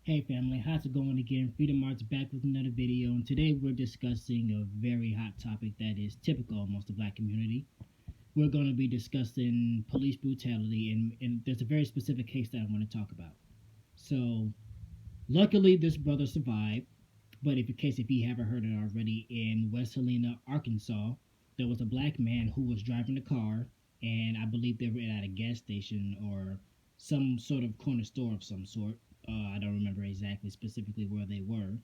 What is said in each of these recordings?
Hey family, how's it going again? Freedom Arts back with another video, and today we're discussing a very hot topic that is typical amongst the black community. We're going to be discussing police brutality, and there's a very specific case that I want to talk about. So, luckily this brother survived, but if you haven't heard it already, in West Helena, Arkansas, there was a black man who was driving a car, and I believe they were at a gas station or some sort of corner store of some sort. I don't remember exactly specifically where they were,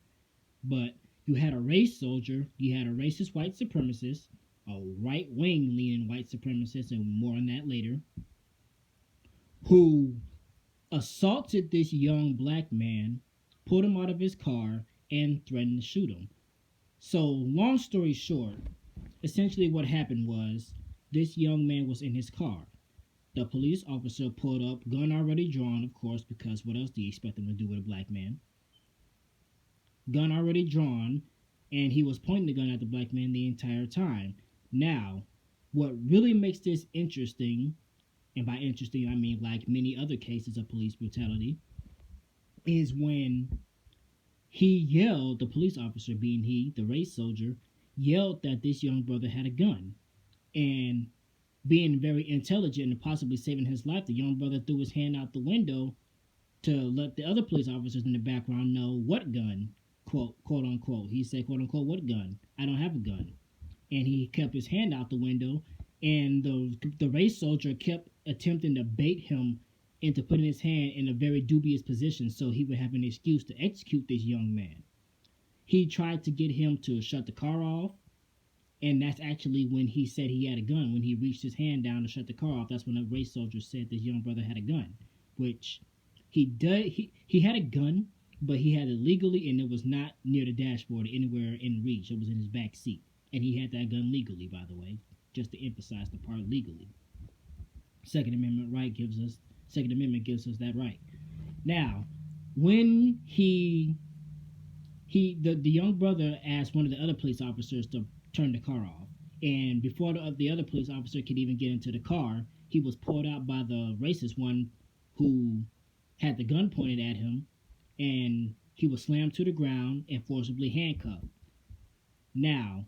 but you had a race soldier, you had a racist white supremacist, a right wing leaning white supremacist, and more on that later, who assaulted this young black man, pulled him out of his car, and threatened to shoot him. So, long story short, essentially what happened was this young man was in his car. The police officer pulled up, gun already drawn, of course, because what else do you expect them to do with a black man? Gun already drawn, and he was pointing the gun at the black man the entire time. Now, what really makes this interesting, and by interesting I mean like many other cases of police brutality, is when he yelled, the police officer being he, the race soldier, yelled that this young brother had a gun. And being very intelligent and possibly saving his life, the young brother threw his hand out the window to let the other police officers in the background know what gun, quote unquote. He said, quote unquote, what gun? I don't have a gun. And he kept his hand out the window, and the race soldier kept attempting to bait him into putting his hand in a very dubious position so he would have an excuse to execute this young man. He tried to get him to shut the car off, and that's actually when he said he had a gun. When he reached his hand down to shut the car off, that's when the race soldier said this young brother had a gun, which he did. He had a gun, but he had it legally, and it was not near the dashboard or anywhere in reach. It was in his back seat, and he had that gun legally, by the way, just to emphasize the part legally. Second Amendment gives us that right. Now, when the young brother asked one of the other police officers to turn the car off, and before the other police officer could even get into the car, he was pulled out by the racist one who had the gun pointed at him, and he was slammed to the ground and forcibly handcuffed. Now,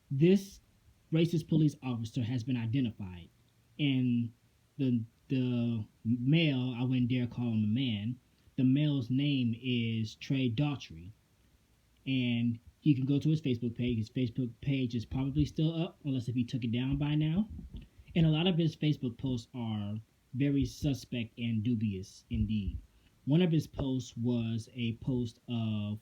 this racist police officer has been identified, and the male, I wouldn't dare call him a man, the male's name is Trey Daughtry, and you can go to his Facebook page. His Facebook page is probably still up, unless if he took it down by now. And a lot of his Facebook posts are very suspect and dubious indeed. One of his posts was a post of,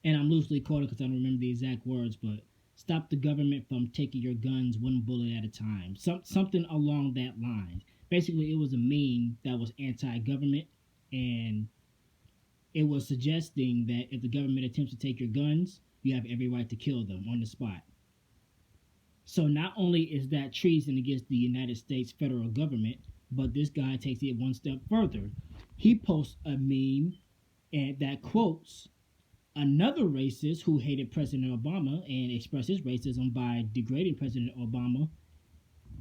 and I'm loosely quoting because I don't remember the exact words, but stop the government from taking your guns one bullet at a time. Something along that line. Basically, it was a meme that was anti-government, and it was suggesting that if the government attempts to take your guns, you have every right to kill them on the spot. So not only is that treason against the United States federal government, but this guy takes it one step further. He posts a meme that quotes another racist who hated President Obama and expressed his racism by degrading President Obama.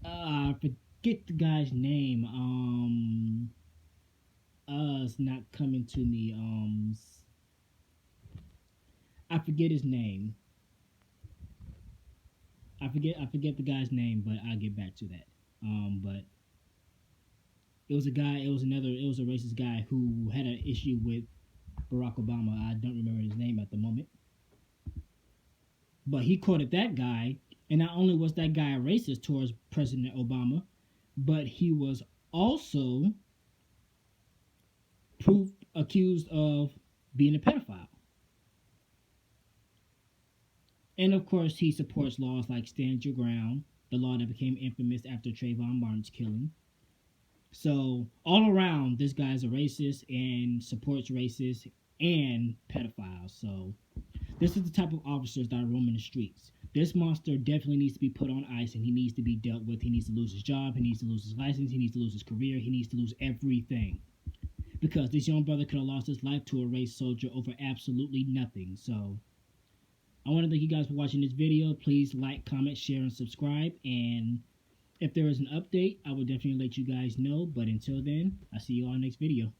I forget the guy's name. It's not coming to me. I forget his name. I forget the guy's name, but I'll get back to that. But it was a racist guy who had an issue with Barack Obama. I don't remember his name at the moment. But he quoted that guy, and not only was that guy a racist towards President Obama, but he was also accused of being a pedophile. And of course, he supports laws like Stand Your Ground, the law that became infamous after Trayvon Martin's killing. So, all around, this guy's a racist and supports racists and pedophiles. So, this is the type of officers that are roaming the streets. This monster definitely needs to be put on ice, and he needs to be dealt with. He needs to lose his job. He needs to lose his license. He needs to lose his career. He needs to lose everything. Because this young brother could have lost his life to a race soldier over absolutely nothing. So, I want to thank you guys for watching this video. Please like, comment, share, and subscribe. And if there is an update, I will definitely let you guys know. But until then, I'll see you all next video.